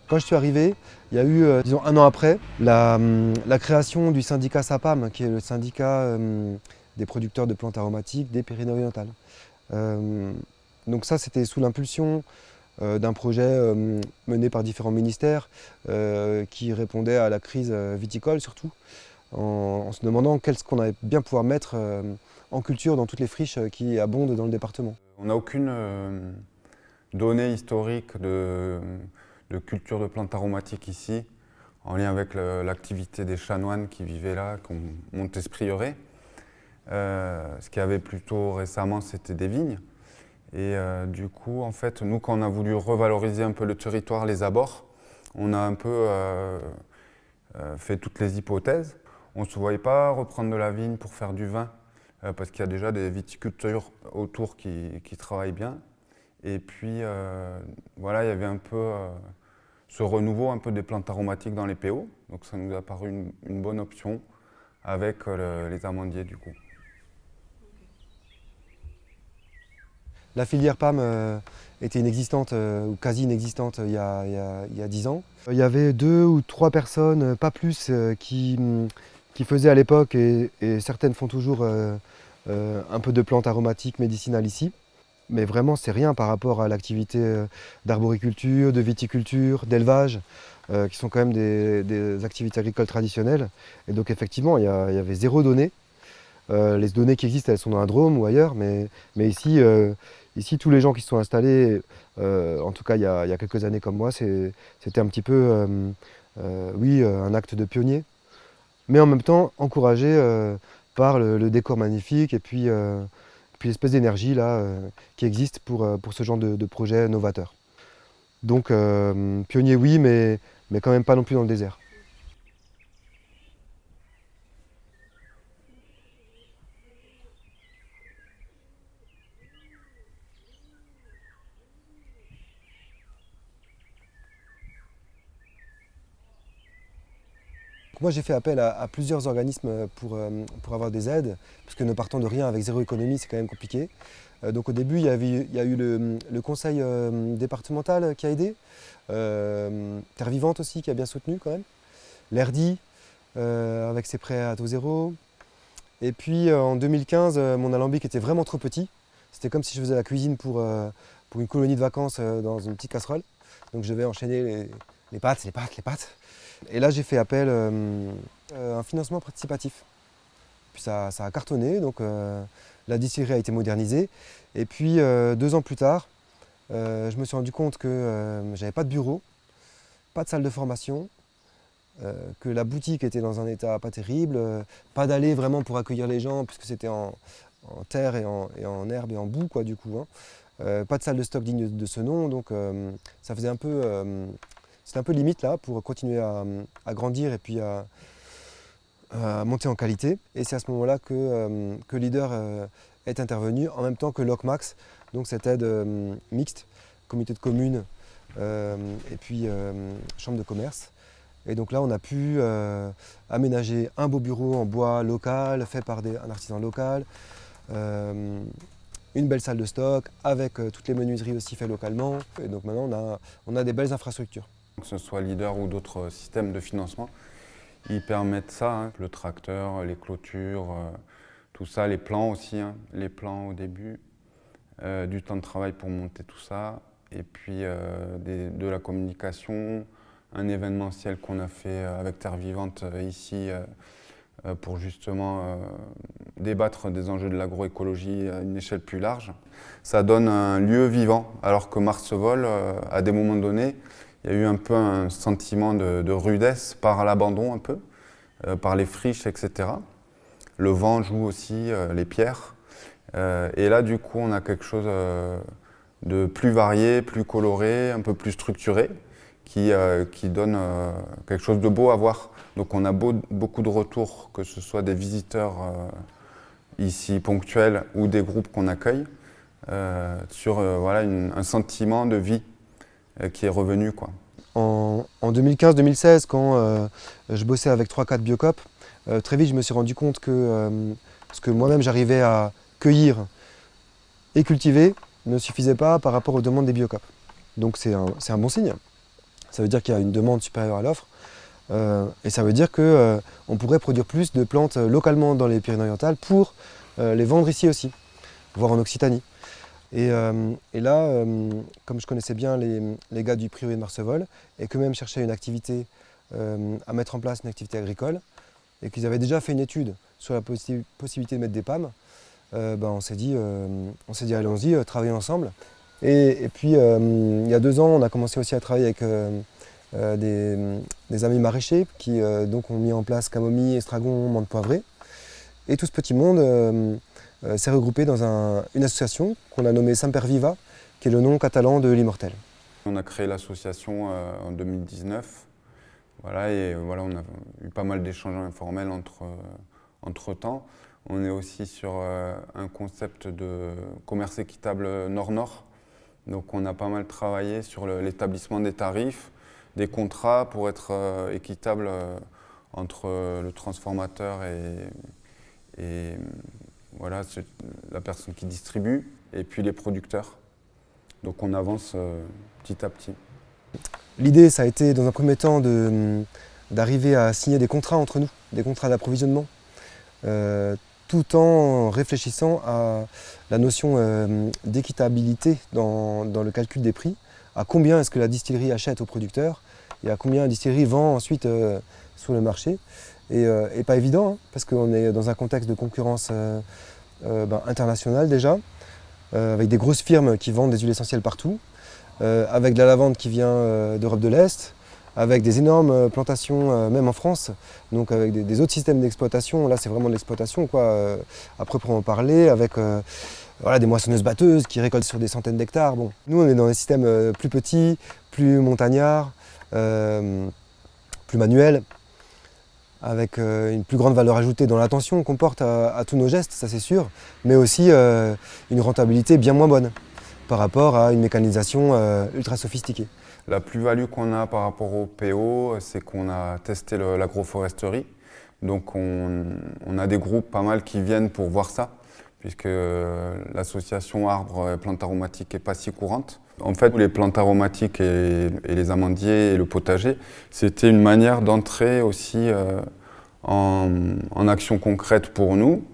Quand je suis arrivé, il y a eu, disons un an après, la création du syndicat SAPAM, qui est le syndicat des producteurs de plantes aromatiques des Pyrénées-Orientales. Euh, donc ça, c'était sous l'impulsion d'un projet mené par différents ministères qui répondait à la crise viticole surtout, en se demandant qu'est-ce qu'on allait bien pouvoir mettre en culture dans toutes les friches qui abondent dans le département. On n'a aucune donnée historique de culture de plantes aromatiques ici, en lien avec l'activité des chanoines qui vivaient là, qu'on Montesprieuré. Ce qu'il y avait plutôt récemment, c'était des vignes. Et du coup, en fait, nous, quand on a voulu revaloriser un peu le territoire, les abords, on a un peu fait toutes les hypothèses. On ne se voyait pas reprendre de la vigne pour faire du vin, parce qu'il y a déjà des viticulteurs autour qui travaillent bien. Et puis, voilà, il y avait un peu ce renouveau un peu des plantes aromatiques dans les PO. Donc ça nous a paru une bonne option avec les amandiers, du coup. La filière PAM était inexistante ou quasi inexistante il y a 10 ans. Il y avait 2 ou 3 personnes, pas plus, qui faisaient à l'époque, et certaines font toujours, un peu de plantes aromatiques médicinales ici. Mais vraiment, c'est rien par rapport à l'activité d'arboriculture, de viticulture, d'élevage, qui sont quand même des activités agricoles traditionnelles. Et donc effectivement, il y avait zéro donnée. Les données qui existent, elles sont dans un Drôme ou ailleurs, mais ici, ici, tous les gens qui se sont installés, en tout cas il y a quelques années comme moi, c'était un petit peu, oui, un acte de pionnier, mais en même temps encouragé par le décor magnifique et puis l'espèce d'énergie là qui existe pour ce genre de projet novateur. Donc pionnier oui, mais quand même pas non plus dans le désert. Moi, j'ai fait appel à plusieurs organismes pour avoir des aides, parce que ne partant de rien avec zéro économie, c'est quand même compliqué. Donc au début, il y a eu le conseil départemental qui a aidé, Terre Vivante aussi qui a bien soutenu quand même, l'ERDI avec ses prêts à taux zéro. Et puis en 2015, mon alambic était vraiment trop petit. C'était comme si je faisais la cuisine pour une colonie de vacances dans une petite casserole. Donc je devais enchaîner les pâtes, les pâtes, les pâtes. Et là, j'ai fait appel à un financement participatif. Puis ça a cartonné, donc la distillerie a été modernisée. Et puis 2 ans plus tard, je me suis rendu compte que j'avais pas de bureau, pas de salle de formation, que la boutique était dans un état pas terrible, pas d'allée vraiment pour accueillir les gens, puisque c'était en terre et en herbe et en boue, quoi, du coup, hein. Pas de salle de stock digne de ce nom, donc ça faisait un peu c'était un peu limite là pour continuer à grandir et puis à monter en qualité. Et c'est à ce moment-là que Leader est intervenu en même temps que LocMax, donc cette aide mixte, comité de communes et puis chambre de commerce. Et donc là, on a pu aménager un beau bureau en bois local, fait par un artisan local, une belle salle de stock avec toutes les menuiseries aussi faites localement. Et donc maintenant, on a des belles infrastructures. Que ce soit Leader ou d'autres systèmes de financement, ils permettent ça, hein, le tracteur, les clôtures, tout ça, les plans aussi, hein, les plans au début, du temps de travail pour monter tout ça, et puis de la communication, un événementiel qu'on a fait avec Terre Vivante ici pour justement débattre des enjeux de l'agroécologie à une échelle plus large. Ça donne un lieu vivant, alors que Marsevol, à des moments donnés, il y a eu un peu un sentiment de rudesse par l'abandon un peu, par les friches, etc. Le vent joue aussi, les pierres. Et là, du coup, on a quelque chose de plus varié, plus coloré, un peu plus structuré, qui donne quelque chose de beau à voir. Donc on a beaucoup de retours, que ce soit des visiteurs ici ponctuels ou des groupes qu'on accueille, sur voilà, un sentiment de vie qui est revenu, quoi. En 2015-2016, quand je bossais avec 3-4 Biocop, très vite je me suis rendu compte que ce que moi-même j'arrivais à cueillir et cultiver ne suffisait pas par rapport aux demandes des Biocop. Donc c'est un bon signe. Ça veut dire qu'il y a une demande supérieure à l'offre. Et ça veut dire qu'on pourrait produire plus de plantes localement dans les Pyrénées-Orientales pour les vendre ici aussi, voire en Occitanie. Et là, comme je connaissais bien les gars du prieuré de Marcevol, et qu'eux-mêmes cherchaient une activité, à mettre en place une activité agricole, et qu'ils avaient déjà fait une étude sur la possibilité de mettre des PAM, on s'est dit allons-y, travaillons ensemble. Et puis il y a 2 ans, on a commencé aussi à travailler avec des amis maraîchers qui donc ont mis en place camomille, estragon, menthe poivrée. Et tout ce petit monde s'est regroupé dans une association qu'on a nommée Semper Viva, qui est le nom catalan de l'Immortel. On a créé l'association en 2019. Voilà, et voilà, on a eu pas mal d'échanges informels entre-temps. On est aussi sur un concept de commerce équitable Nord-Nord. Donc on a pas mal travaillé sur l'établissement des tarifs, des contrats pour être équitable entre le transformateur et voilà, la personne qui distribue, et puis les producteurs. Donc on avance petit à petit. L'idée, ça a été dans un premier temps d'arriver à signer des contrats entre nous, des contrats d'approvisionnement, tout en réfléchissant à la notion d'équitabilité dans le calcul des prix, à combien est-ce que la distillerie achète au producteur et à combien la distillerie vend ensuite sur le marché. Et pas évident, hein, parce qu'on est dans un contexte de concurrence internationale déjà, avec des grosses firmes qui vendent des huiles essentielles partout, avec de la lavande qui vient d'Europe de l'Est, avec des énormes plantations, même en France, donc avec des autres systèmes d'exploitation. Là, c'est vraiment de l'exploitation, quoi, à proprement parler, avec voilà, des moissonneuses-batteuses qui récoltent sur des centaines d'hectares. Bon. Nous, on est dans des systèmes plus petits, plus montagnards, plus manuels, avec une plus grande valeur ajoutée dans l'attention qu'on porte à tous nos gestes, ça c'est sûr, mais aussi une rentabilité bien moins bonne par rapport à une mécanisation ultra sophistiquée. La plus-value qu'on a par rapport au PO, c'est qu'on a testé l'agroforesterie. Donc on a des groupes pas mal qui viennent pour voir ça, puisque l'association arbres et plantes aromatiques n'est pas si courante. En fait, les plantes aromatiques et les amandiers et le potager, c'était une manière d'entrer aussi en action concrète pour nous,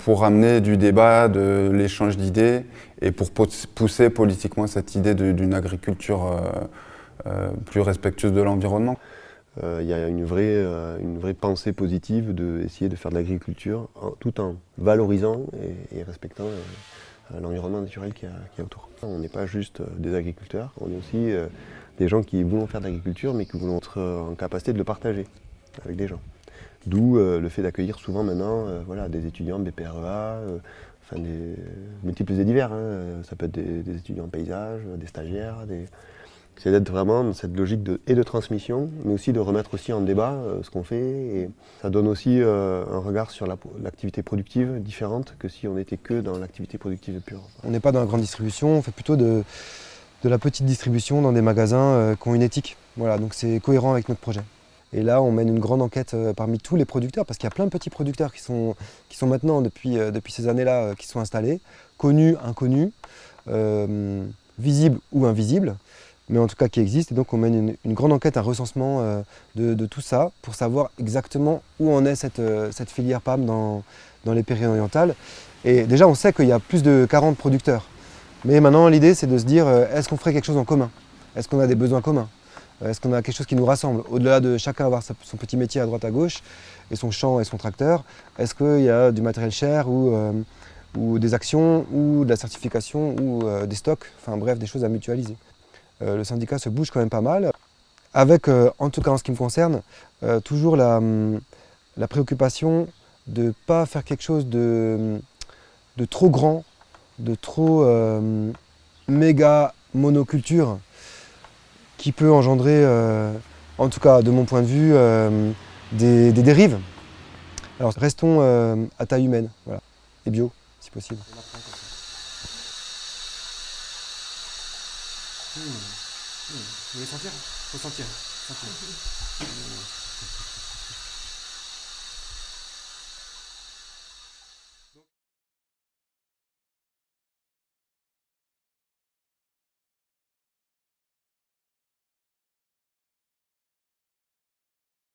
pour amener du débat, de l'échange d'idées et pour pousser politiquement cette idée d'une agriculture plus respectueuse de l'environnement. Il y a une vraie pensée positive d'essayer de faire de l'agriculture tout en valorisant et respectant l'environnement naturel qu'il y a autour. On n'est pas juste des agriculteurs, on est aussi des gens qui voulons faire de l'agriculture mais qui voulons être en capacité de le partager avec des gens. D'où le fait d'accueillir souvent maintenant voilà, des étudiants BPREA, enfin des multiples et divers. Hein. Ça peut être des étudiants en paysage, des stagiaires. C'est d'être vraiment dans cette logique de transmission, mais aussi de remettre aussi en débat ce qu'on fait. Et ça donne aussi un regard sur l'activité productive différente que si on n'était que dans l'activité productive pure. On n'est pas dans la grande distribution, on fait plutôt de la petite distribution dans des magasins qui ont une éthique. Voilà, donc c'est cohérent avec notre projet. Et là, on mène une grande enquête parmi tous les producteurs, parce qu'il y a plein de petits producteurs qui sont maintenant, depuis ces années-là, qui sont installés, connus, inconnus, visibles ou invisibles, mais en tout cas qui existent. Et donc on mène une grande enquête, un recensement de tout ça, pour savoir exactement où en est cette filière PAM dans les Pyrénées-Orientales. Et déjà, on sait qu'il y a plus de 40 producteurs. Mais maintenant, l'idée, c'est de se dire, est-ce qu'on ferait quelque chose en commun? Est-ce qu'on a des besoins communs? Est-ce qu'on a quelque chose qui nous rassemble? Au-delà de chacun avoir son petit métier à droite à gauche, et son champ et son tracteur, est-ce qu'il y a du matériel cher ou des actions, ou de la certification, ou des stocks, enfin bref, des choses à mutualiser. Le syndicat se bouge quand même pas mal, avec, en tout cas en ce qui me concerne, toujours la préoccupation de ne pas faire quelque chose de trop grand, de trop méga monoculture, qui peut engendrer, en tout cas de mon point de vue, des dérives. Alors restons à taille humaine, voilà, et bio si possible. Vous voulez sentir? Faut sentir.